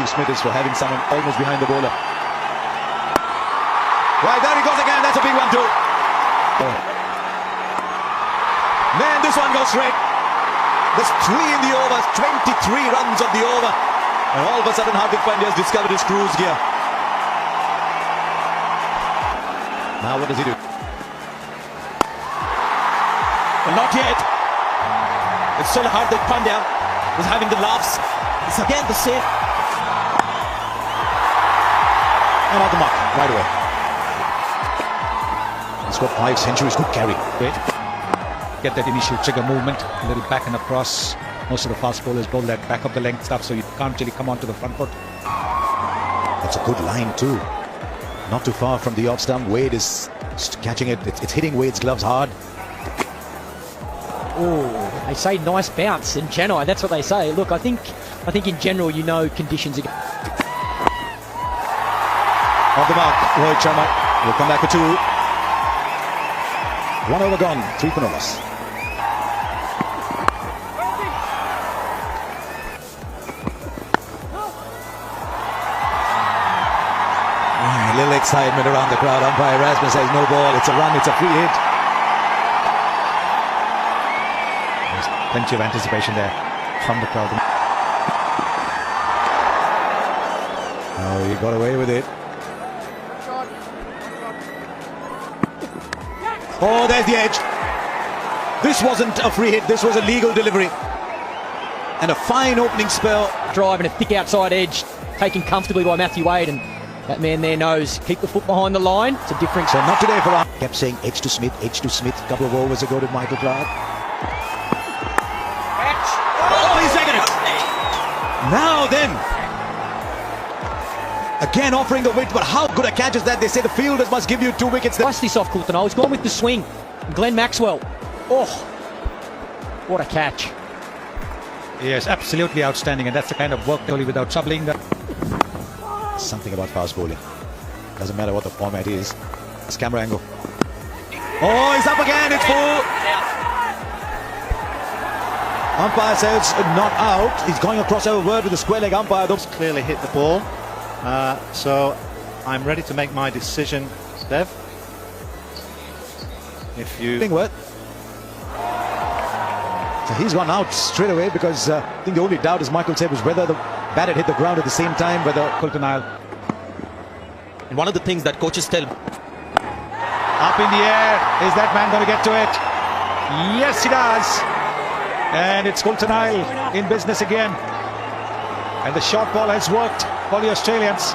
Steve Smith is for having someone almost behind the bowler. Right, there he goes again. That's a big one too. Oh. Man, this one goes straight. There's 3 in the over, 23 runs of the over. And all of a sudden Hardik Pandya has discovered his cruise gear. Now what does he do? Well, not yet. It's still Hardik Pandya was having the laughs. It's again the same. And out the mark, right away. He's got 5 centuries, good carry. Great. Get that initial trigger movement, a little back and across. Most of the fast bowlers bowl that back of the length stuff, so you can't really come onto the front foot. That's a good line too. Not too far from the off stump. Wade is catching it. It's hitting Wade's gloves hard. Oh, they say nice bounce in general. That's what they say. Look, I think in general, you know, conditions are. Off the mark, Rohit Sharma will come back for 2. 1 over gone, 3 for no loss. A little excitement around the crowd. Umpire Rasmus says no ball. It's a run. It's a free hit. There's plenty of anticipation there from the crowd. Oh, he got away with it. Oh, there's the edge. This wasn't a free hit. This was a legal delivery. And a fine opening spell. Drive and a thick outside edge, taken comfortably by Matthew Wade, and that man there knows keep the foot behind the line. It's a difference. So not today for us. Kept saying edge to Smith, edge to Smith. A couple of overs ago to Michael Clark. Oh, he's taken it. Now then. Again offering the width, but how good a catch is that? They say the fielders must give you 2 wickets. Nice this off Coulton. He's gone with the swing. Glenn Maxwell. Oh, what a catch. Yes, absolutely outstanding, and that's the kind of work totally without troubling that. Something about fast bowling. Doesn't matter what the format is. It's camera angle. Oh, he's up again. It's full. Umpire says not out. He's going across over word with the square leg umpire. Those clearly hit the ball. So I'm ready to make my decision, Dev. If you think what? So he's gone out straight away because I think the only doubt, as Michael said, was whether the bat had hit the ground at the same time, whether Coulton. And one of the things that coaches tell. Up in the air. Is that man going to get to it? Yes, he does. And it's Coulton in business again. And the short ball has worked for the Australians.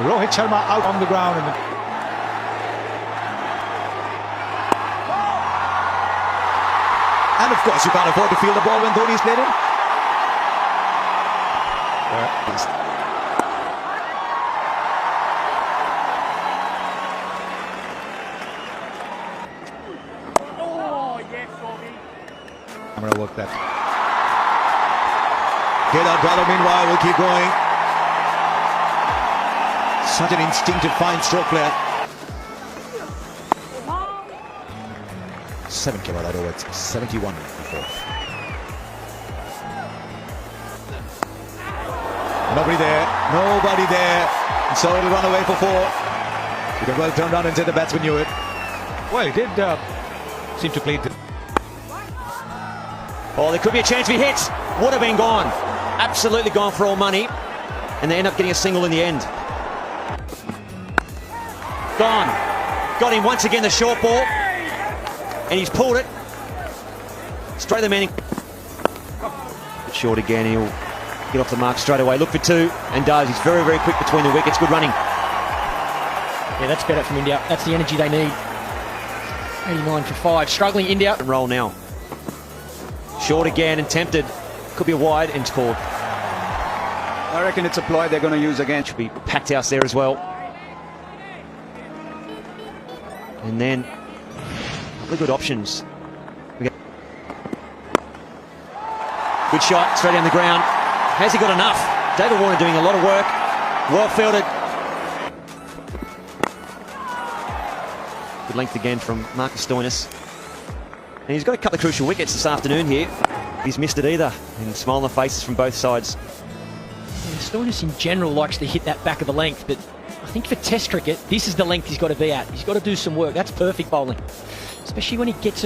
Rohit Sharma out on the ground. And of course you can't afford to field the ball when Dhoni's played in. I'm going to work that. Kedar Brother meanwhile will keep going. Such an instinctive fine stroke player. 7 came out that over. It's 71 before. Nobody there. Nobody there. And so it'll run away for 4. You can well turn around and say the batsman knew it. Well, he did seem to play. Oh, there could be a chance if he hits. Would have been gone. Absolutely gone for all money. And they end up getting a single in the end. Gone. Got him once again, the short ball. And he's pulled it. Straight the man. Short again. He'll get off the mark straight away. Look for 2. And does. He's very, very quick between the wickets. Good running. Yeah, that's better from India. That's the energy they need. 89 for 5. Struggling India. Roll now. Short again and tempted. Could be a wide and scored. I reckon it's a ploy they're going to use again. Should be packed house there as well. And then really good options. Good shot, straight down the ground. Has he got enough? David Warner doing a lot of work. Well fielded. Good length again from Marcus Stoinis. And he's got a couple of crucial wickets this afternoon here. He's missed it either. And smile on the faces from both sides. Stoinis in general likes to hit that back of the length, but I think for Test cricket, this is the length he's got to be at. He's got to do some work. That's perfect bowling, especially when he gets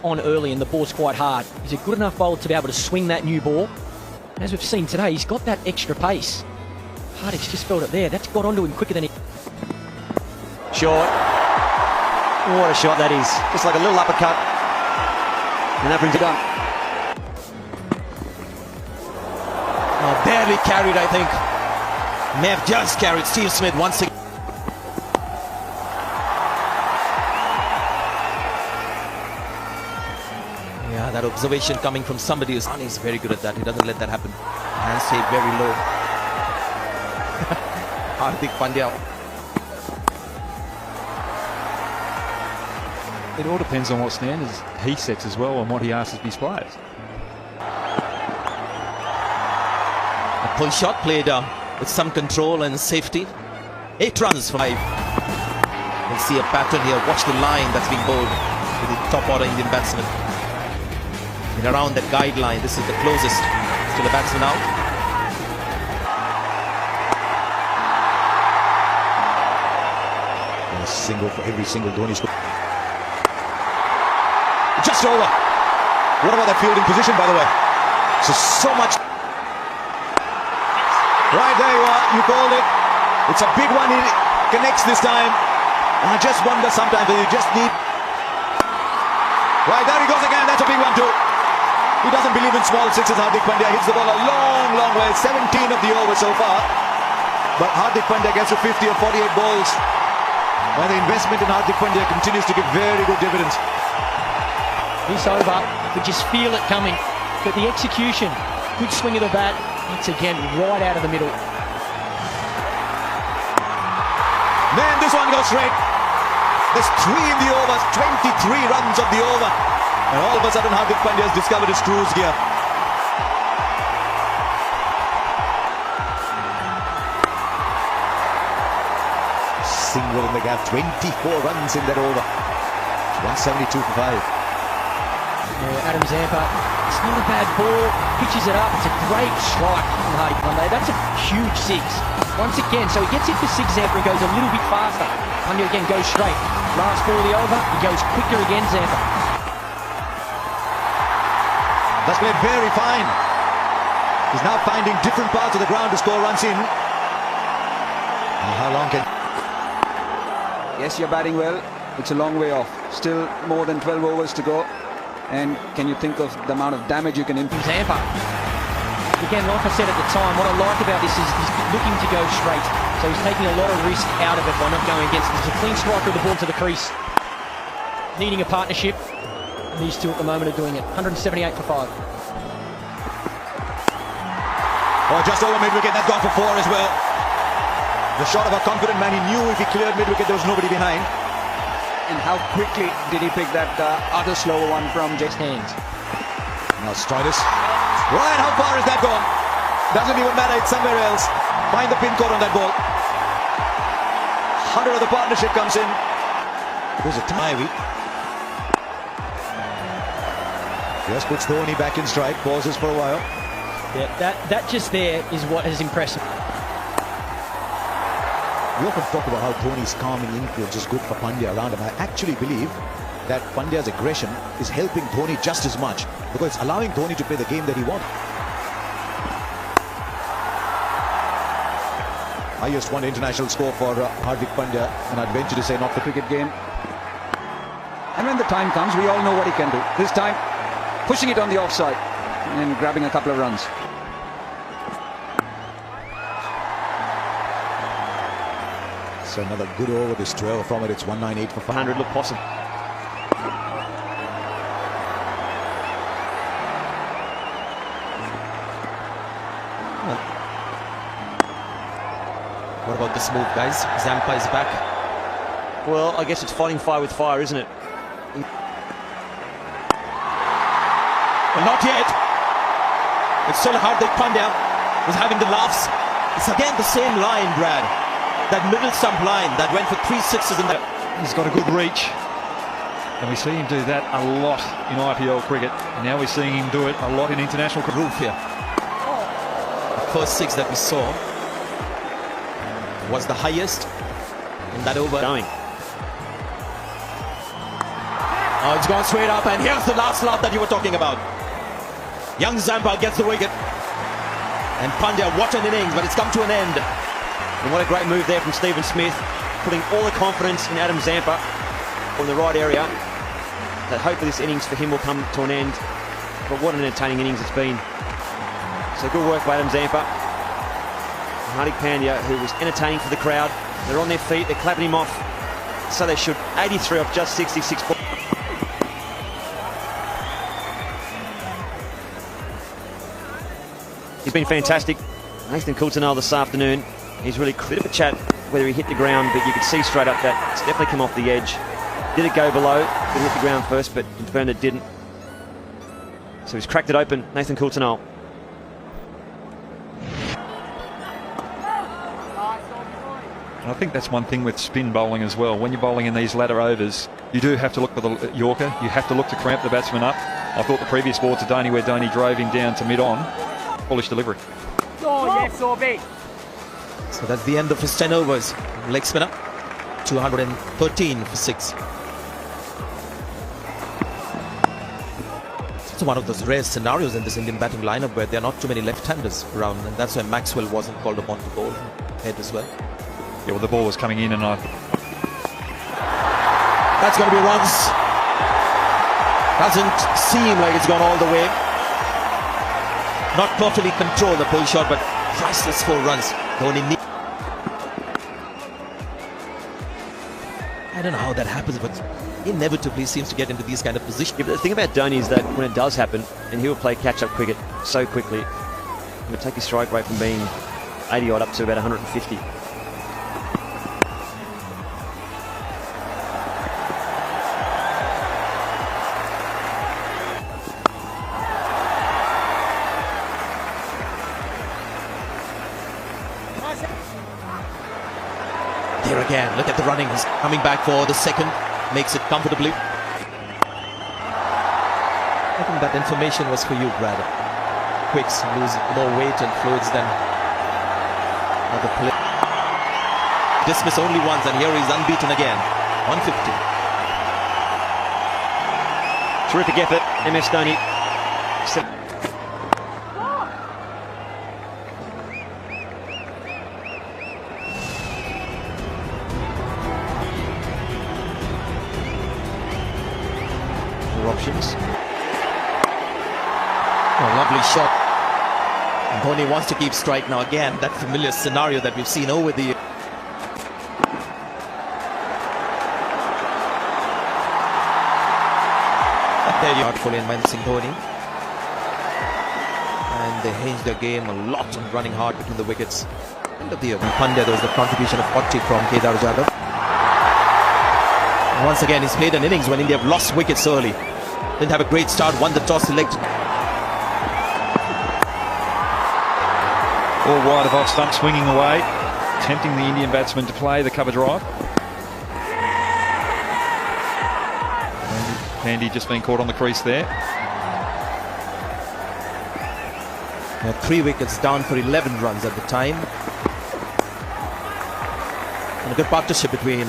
on early and the ball's quite hard. He's a good enough bowler to be able to swing that new ball. And as we've seen today, he's got that extra pace. Harding's just felt it there. That's got onto him quicker than he... Short. What a shot that is. Just like a little uppercut. And that brings it down. Oh, barely carried, I think. Mach just carried Steve Smith once again. Yeah, that observation coming from somebody who's he's very good at that. He doesn't let that happen. Hands stay very low. Hardik Pandya. It all depends on what standards he sets as well and what he asks of his players. A pull shot played with some control and safety. 8 runs for 5. We'll see a pattern here. Watch the line that's being bowled with the top order Indian batsman. And around that guideline, this is the closest to the batsman out. A single for every single Dhoni score. Just over. What about that fielding position, by the way? So much. Right, there you are. You called it. It's a big one. He connects this time. And I just wonder sometimes that you just need... Right, there he goes again. That's a big one too. He doesn't believe in small sixes. Hardik Pandya hits the ball a long, long way. 17 of the over so far. But Hardik Pandya gets to 50 of 48 balls. And the investment in Hardik Pandya continues to give very good dividends. He's over. We just feel it coming. But the execution, good swing of the bat. Once again, right out of the middle. Man, this one goes straight. There's 3 in the over, 23 runs of the over. And all of a sudden, Hardik Pandya has discovered his cruise gear. Single in the gap, 24 runs in that over. 172 for 5. Adam Zampa, it's not a bad ball, pitches it up, it's a great strike from Hardik Pandya. That's a huge 6. Once again, so he gets it for 6 Zampa and goes a little bit faster. Pandya again goes straight. Last ball of the over, he goes quicker again, Zampa. That's played very fine. He's now finding different parts of the ground to score runs in. Now how long can... Yes, you're batting well. It's a long way off. Still more than 12 overs to go. And can you think of the amount of damage you can inflict? Zampa. Again, like I said at the time, what I like about this is he's looking to go straight. So he's taking a lot of risk out of it by not going against it. There's a clean striker of the ball to the crease. Needing a partnership. And these two at the moment are doing it. 178 for 5. Oh, just over mid-wicket. That's gone for 4 as well. The shot of a confident man. He knew if he cleared mid-wicket, there was nobody behind. And how quickly did he pick that other slower one from just Hands. Now Stoinis. Right, how far is that gone? Doesn't even matter, it's somewhere else. Find the pin code on that ball. 100 of the partnership comes in. There's a tie. Just puts Dhoni back in strike, pauses for a while. Yeah, that just there is what has impressed me. We often talk about how Dhoni's calming influence is good for Pandya around him. I actually believe that Pandya's aggression is helping Dhoni just as much because it's allowing Dhoni to play the game that he wants. Highest one international score for Hardik Pandya, and I'd venture to say not the cricket game. And when the time comes, we all know what he can do. This time, pushing it on the offside and grabbing a couple of runs. So another good over, this 12 from it. It's 198 for 500. Look possible. What about this move, guys? Zampa is back. Well, I guess it's fighting fire with fire, isn't it? Well, not yet. It's still Hardik Pandya was having the laughs. It's again the same line, Brad. That middle stump line that went for 3 6s in there. He's got a good reach. And we see him do that a lot in IPL cricket. And now we're seeing him do it a lot in international cricket. Roof here. The first 6 that we saw was the highest in that over. Going. Oh, it's gone straight up, and here's the last lot that you were talking about. Young Zampa gets the wicket. And Pandya, what an innings, but it's come to an end. And what a great move there from Stephen Smith, putting all the confidence in Adam Zampa from the right area. That hopefully this innings for him will come to an end. But what an entertaining innings it's been. So good work by Adam Zampa. Hardik Pandya, who was entertaining for the crowd. They're on their feet, they're clapping him off. So they should. 83 off just 66 balls. He's been fantastic. Nathan Coulter this afternoon. He's really a bit of a chat whether he hit the ground, but you could see straight up that it's definitely come off the edge. Did it go below? Did it hit the ground first, but confirmed it didn't. So he's cracked it open, Nathan Coulter. I think that's one thing with spin bowling as well. When you're bowling in these latter overs, you do have to look for the Yorker. You have to look to cramp the batsman up. I thought the previous ball to Dhoni, where Dhoni drove him down to mid-on, bullish delivery. So that's the end of his 10 overs. Leg spinner, 213 for 6. It's one of those rare scenarios in this Indian batting lineup where there are not too many left-handers around, and that's why Maxwell wasn't called upon to bowl head as well. Yeah, well, the ball was coming in, and that's going to be runs. Doesn't seem like it's gone all the way. Not perfectly controlled the pull shot, but priceless 4 runs. I don't know how that happens, but inevitably seems to get into these kind of positions. Yeah, but the thing about Dhoni is that when it does happen, and he will play catch-up cricket so quickly, he'll take his strike rate from being 80-odd up to about 150. There again, look at the running. He's coming back for the second, makes it comfortably. I think that information was for you, Brad. Quicks lose more weight and fluids than other players. Dismiss only once, and here he's unbeaten again. 150. Terrific effort, MS Dhoni. Options. Oh, lovely shot. And Dhoni wants to keep strike now. Again, that familiar scenario that we've seen over the years. There you are, Artfully and Mahendra Singh Dhoni. And they hinged their game a lot on running hard between the wickets. End of the year. Pandya, there was the contribution of 40 from Kedar Jadhav. And once again, he's played an innings when India have lost wickets early. Didn't have a great start, won the toss, selected. all wide of off stump, swinging away, tempting the Indian batsman to play the cover drive. Handy just been caught on the crease there. Now 3 wickets down for 11 runs at the time. And a good partnership between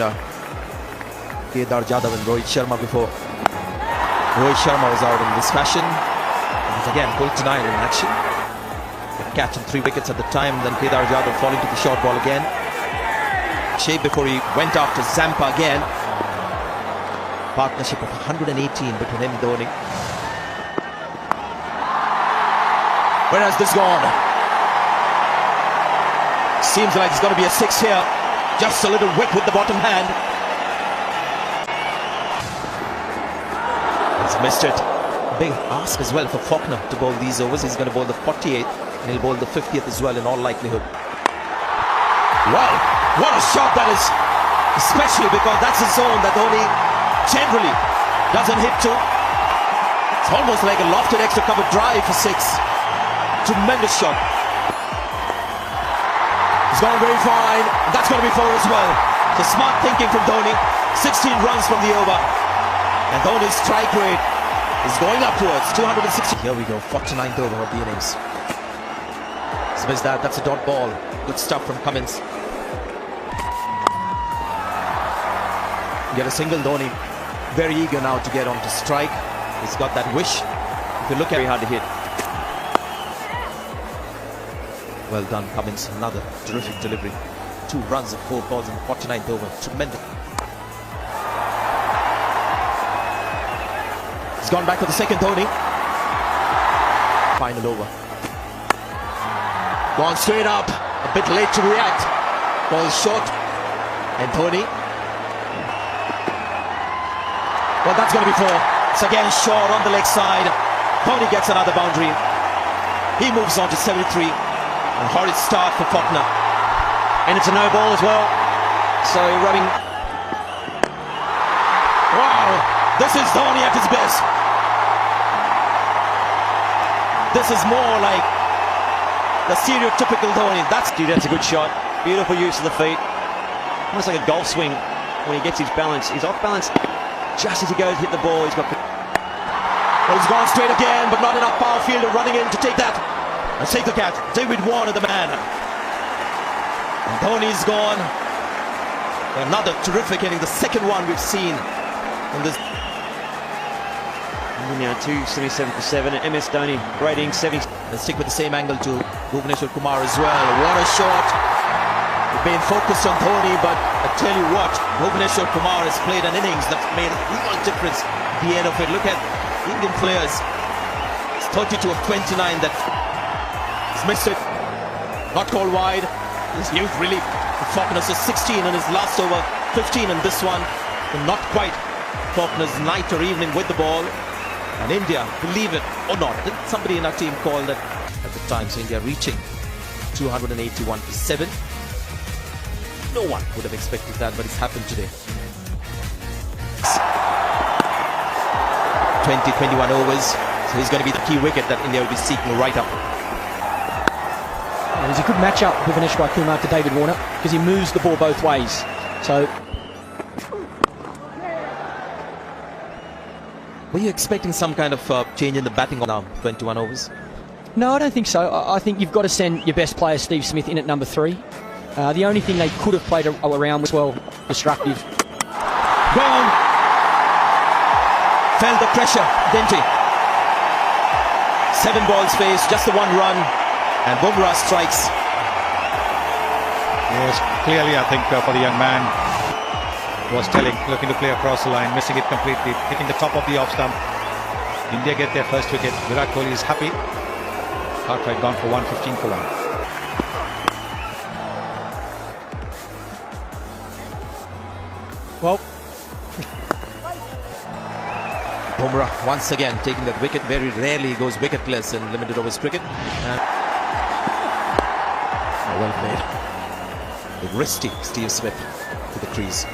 Kedar Jadhav and Rohit Sharma before. Rohit Sharma was out in this fashion. And again, Coulter in action. Catching 3 wickets at the time, then Kedar Jadhav falling to the short ball again. Shape before he went after Zampa again. Partnership of 118 between him and Dhoni. Where has this gone? Seems like it's going to be a 6 here. Just a little whip with the bottom hand. He's missed it. Big ask as well for Faulkner to bowl these overs. He's going to bowl the 48th and he'll bowl the 50th as well in all likelihood. Wow, what a shot that is. Especially because that's a zone that Dhoni generally doesn't hit to. It's almost like a lofted extra cover drive for 6. Tremendous shot. He's gone very fine. That's going to be 4 as well. So smart thinking from Dhoni. 16 runs from the over. And Dhoni's strike rate is going upwards. 260. Here we go. 49th over of the innings. Smith that. That's a dot ball. Good stuff from Cummins. Get a single. Dhoni very eager now to get onto strike. He's got that wish. If you look at, Very hard to hit. well done, Cummins. Another terrific delivery. 2 runs of 4 balls in the 49th over. Tremendous. He's gone back for the second, Dhoni. Final over. Gone straight up. A bit late to react. Ball short. And Dhoni. Well, that's going to be 4. It's again short on the leg side. Dhoni gets another boundary. He moves on to 73. A horrid start for Faulkner. And it's a no ball as well. So rubbing. Wow, this is Dhoni at his best. This is more like the stereotypical Dhoni. That's a good shot. Beautiful use of the feet. Almost like a golf swing when he gets his balance. He's off balance just as he goes to hit the ball. He's got. Well, he's gone straight again, but not enough power fielder running in to take that. And take the catch. David Warner, the man. And Dhoni's gone. Another terrific inning. The second one we've seen in this. Now 277 for 7. And MS Dhoni rating 70. Let's stick with the same angle to Bhuvaneshwar Kumar as well. What a shot. We've been focused on Dhoni, but I tell you what, Bhuvaneshwar Kumar has played an innings that's made a real difference at the end of it. Look at Indian players. It's 32 of 29 that he's missed it. Not called wide. His youth really. Faulkner's 16 in his last over, 15 in this one. And not quite Faulkner's night or evening with the ball. And India, believe it or not, did somebody in our team call that at the time, so India reaching 281 for 7. No one would have expected that, but it's happened today. 20-21 overs, so he's going to be the key wicket that India will be seeking right up. And it's a good matchup, Bhuvaneshwar Kumar to David Warner, because he moves the ball both ways. So were you expecting some kind of change in the batting now, 21 overs? no, I don't think so. I think you've got to send your best player, Steve Smith, in at number 3. The only thing they could have played around was, well, destructive. Gone! Felt the pressure, didn't he? 7 balls faced, just the 1 run, and Bumrah strikes. Yes, clearly I think for the young man was looking to play across the line, missing it completely, hitting the top of the off stump. India get their first wicket. Virat Kohli is happy. Cartwright gone for 115 for 1. Well, Bumrah once again taking that wicket. Very rarely goes wicketless in limited overs cricket. Well played. The wristy Steve Smith to the crease.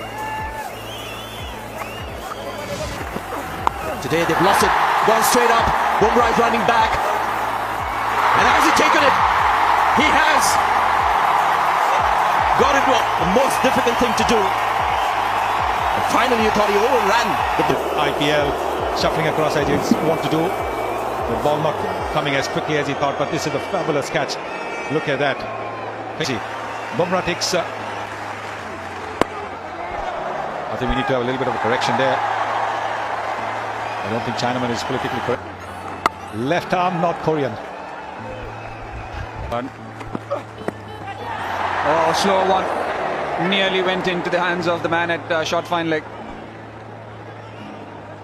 Today they've lost it. Gone straight up. Bumrah is running back. And has he taken it? He has. Got it. The most difficult thing to do. And finally you thought he overran the IPL shuffling across as he want to do. The ball not coming as quickly as he thought, but this is a fabulous catch. Look at that. Bumrah takes. I think we need to have a little bit of a correction there. I don't think Chinaman is politically correct. Left arm, North Korean. Oh, slow one. Nearly went into the hands of the man at short fine leg.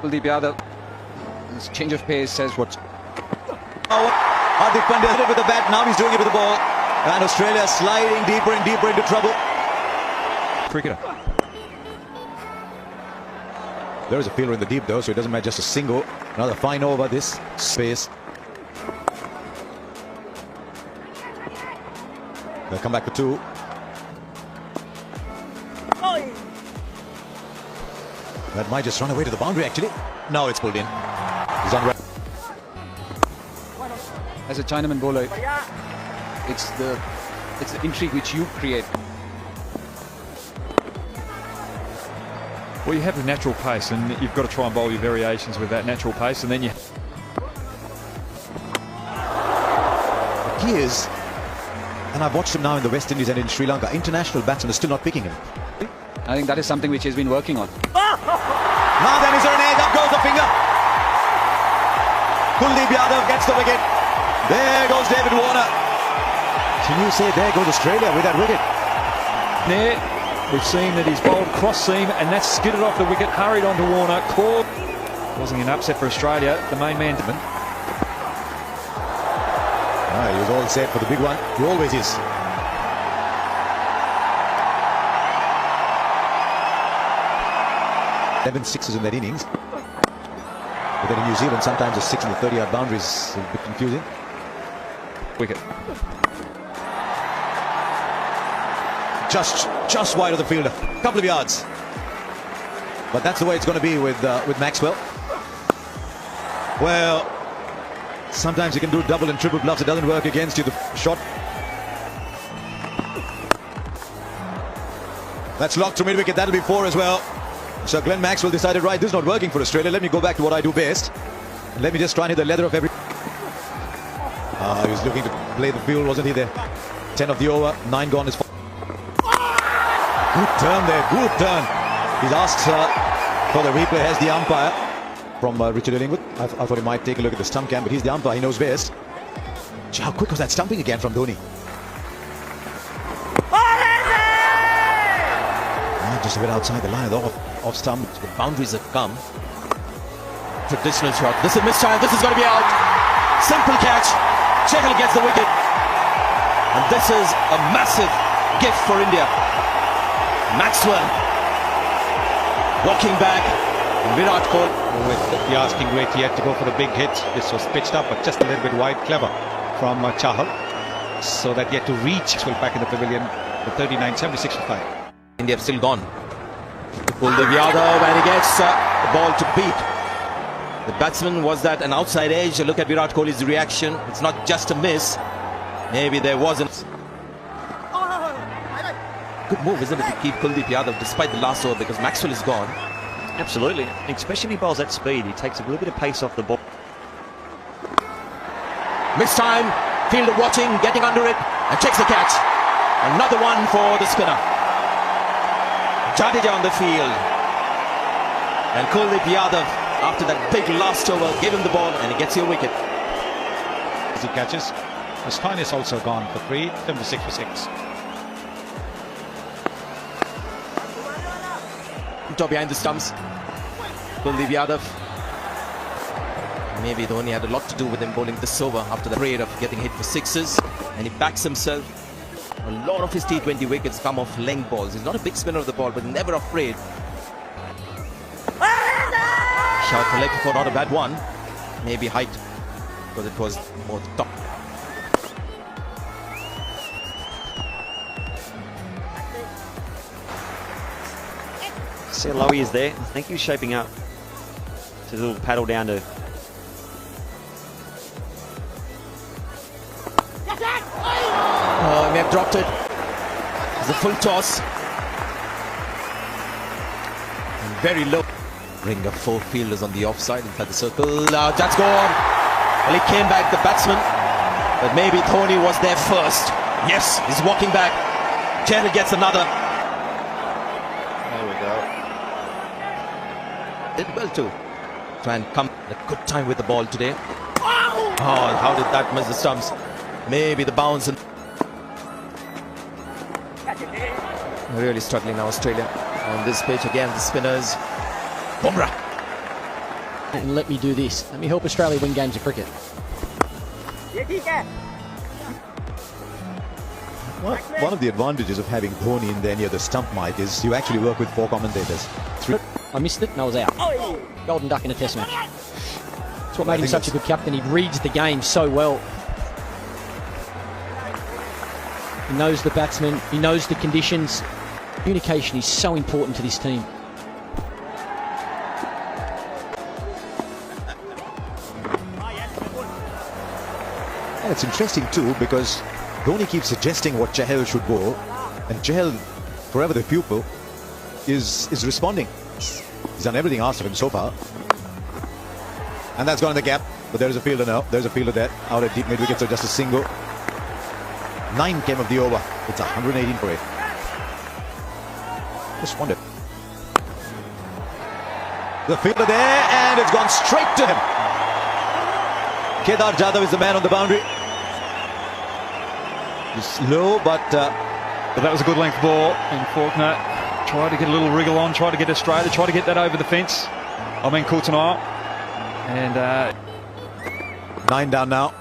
Kuldeep Yadav. This change of pace says what. Hardik Pandya hit it with the bat. Now he's doing it with the ball. And Australia sliding deeper and deeper into trouble. Cricketer. There is a fielder in the deep though, so it doesn't matter, just a single. Another fine over this space. They'll come back for 2. That might just run away to the boundary actually. No, it's pulled in. He's on. As a Chinaman bowler, it's the intrigue which you create. Well, you have the natural pace, and you've got to try and bowl your variations with that natural pace, and then you. The key is, and I've watched him now in the West Indies and in Sri Lanka, international batsmen are still not picking him. I think that is something which he's been working on. Now then, is there an edge? Up goes the finger. Kuldeep Yadav gets the wicket. There goes David Warner. Can you say there goes Australia with that wicket? There, we've seen that he's bowled cross seam and that's skidded off the wicket, hurried onto Warner, caught. Causing an upset for Australia, the main man. He was all set for the big one. He always is. Seven sixes in that innings. But then in New Zealand, sometimes a 6 in the 30-yard boundary is a bit confusing. Wicket. Just wide of the fielder, a couple of yards. But that's the way it's going to be with Maxwell. Well, sometimes you can do double and triple bluffs. It doesn't work against you. The shot. That's locked to mid-wicket. That'll be 4 as well. So Glenn Maxwell decided, right, this is not working for Australia. Let me go back to what I do best. And let me just try and hit the leather of every... He was looking to play the field, wasn't he there? 10 of the over, 9 gone is... Good turn there, good turn. He's asked for the replay as the umpire from Richard Illingwood. I thought he might take a look at the stump cam, but he's the umpire, he knows best. Gee, how quick was that stumping again from Dhoni? Just a bit outside the line of stump. The boundaries have come. Traditional shot. This is missed time. This is going to be out. Simple catch. Chahal gets the wicket. And this is a massive gift for India. Maxwell walking back. Virat Kohli. With the asking rate, he had to go for the big hit. This was pitched up, but just a little bit wide. Clever from Chahal. So that he had to reach Maxwell back in the pavilion. The 39, 76 for 5. India have still gone. Kuldeep Yadav, and he gets the ball to beat. The batsman was that an outside edge. Look at Virat Kohli's reaction. It's not just a miss. Maybe there wasn't. Good move, isn't it, to keep Kuldeep Yadav despite the last over, because Maxwell is gone. Absolutely, especially when he bowls at speed. He takes a little bit of pace off the ball. Missed time. Fielder watching, getting under it, and takes the catch. Another one for the spinner. Jadeja on the field, and Kuldeep Yadav, after that big last over, gave him the ball and he gets your wicket. As he catches, Stein is also gone for 3, 76 for 6. Top behind the stumps, Kuldeep Yadav. Maybe Dhoni had a lot to do with him bowling this over after the parade of getting hit for 6s, and he backs himself. A lot of his T20 wickets come off length balls. He's not a big spinner of the ball, but never afraid. Shot collected for not a bad one. Maybe height, because it was more top. See how low he is there. I think he was shaping up to the little paddle down to... Oh, he may have dropped it. It's a full toss. And very low. Ring of 4 fielders on the offside inside the circle. That's gone. Well, he came back, the batsman. But maybe Dhoni was there first. Yes, he's walking back. Chahal gets another. There we go. Did well too. Try and come at a good time with the ball today. Oh, how did that miss the stumps? Maybe the bounce. And really struggling now, Australia. On this pitch again, the spinners. Bumrah. And let me do this. Let me help Australia win games of cricket. One of the advantages of having Dhoni in there near the stump, Mike, is you actually work with 4 commentators. I missed it and I was out. Golden duck in a test match. That's what made him such a good captain. He reads the game so well. He knows the batsman. He knows the conditions. Communication is so important to this team. And it's interesting too, because Dhoni keeps suggesting what Chahal should go, and Chahal, forever the pupil, is responding. He's done everything asked of him so far. And that's gone in the gap, but there's a fielder now. There's a fielder there, out at deep mid-wicket, so just a single. 9 came of the over. It's 118 for 8. Just wondered. The fielder there, and it's gone straight to him. Kedar Jadhav is the man on the boundary. Just low, but that was a good length ball, and Faulkner tried to get a little wriggle on, tried to get Australia, tried to get that over the fence. I mean, Coulter-Nile. And 9 down now.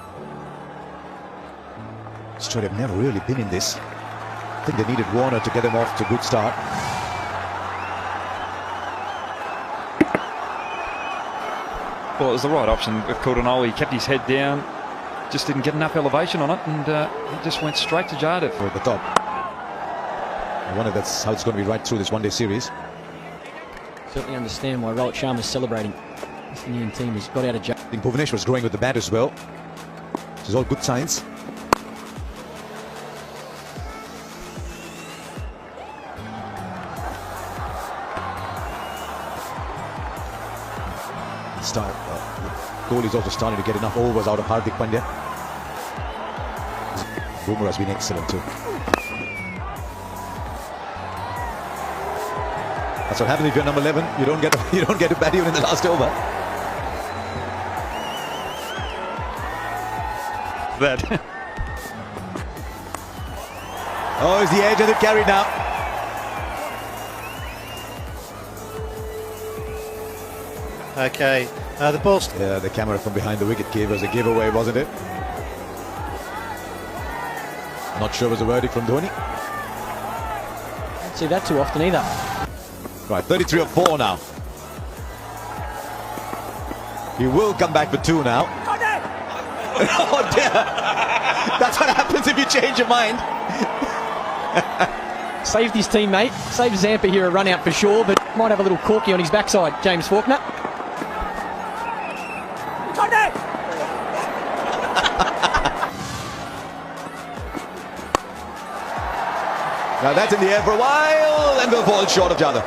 Australia have never really been in this. I think they needed Warner to get them off to a good start. well, it was the right option with Coulter-Nile. He kept his head down, just didn't get enough elevation on it, and he just went straight to Jadhav. At the top. I wonder that's how it's going to be right through this one-day series. Certainly understand why Rohit Sharma's celebrating. This Indian team has got out of jail. I think Bhuvanesh was growing with the bat as well, which is all good signs. The goal is also starting to get enough overs out of Hardik Pandya. Boomer has been excellent too. That's what happens if you're number 11. You don't get to bat even in the last over. That. Oh, it's the edge and it carried now. Okay, the ball's... Yeah, the camera from behind the wicket gave us a giveaway, wasn't it? Not sure it was a verdict from Dhoni. Don't see that too often either. Right, 33 or 4 now. He will come back for 2 now. Oh dear! That's what happens if you change your mind. Saved his teammate. Saved Zampa here a run out for sure, but might have a little corky on his backside, James Faulkner. Now that's in the air for a while and will fall short of Jadhav.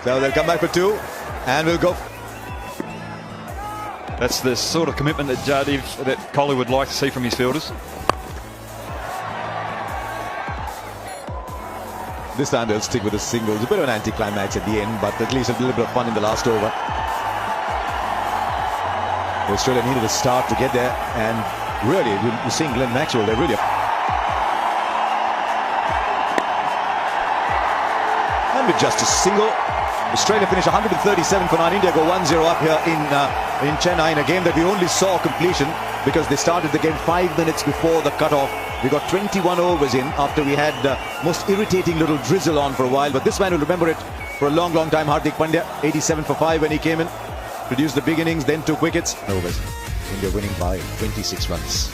So they'll come back for 2 and we'll go. That's the sort of commitment that Kohli would like to see from his fielders. This time they'll stick with the singles. A bit of an anticlimax at the end, but at least a little bit of fun in the last over. Australia needed a start to get there, and really, you're seeing Glenn Maxwell, they're really... And with just a single, Australia finished 137 for 9. India go 1-0 up here in Chennai in a game that we only saw completion because they started the game 5 minutes before the cutoff. We got 21 overs in after we had most irritating little drizzle on for a while. But this man will remember it for a long, long time. Hardik Pandya, 87 for 5 when he came in. Produced the big innings, then took wickets. Overs. India winning by 26 runs.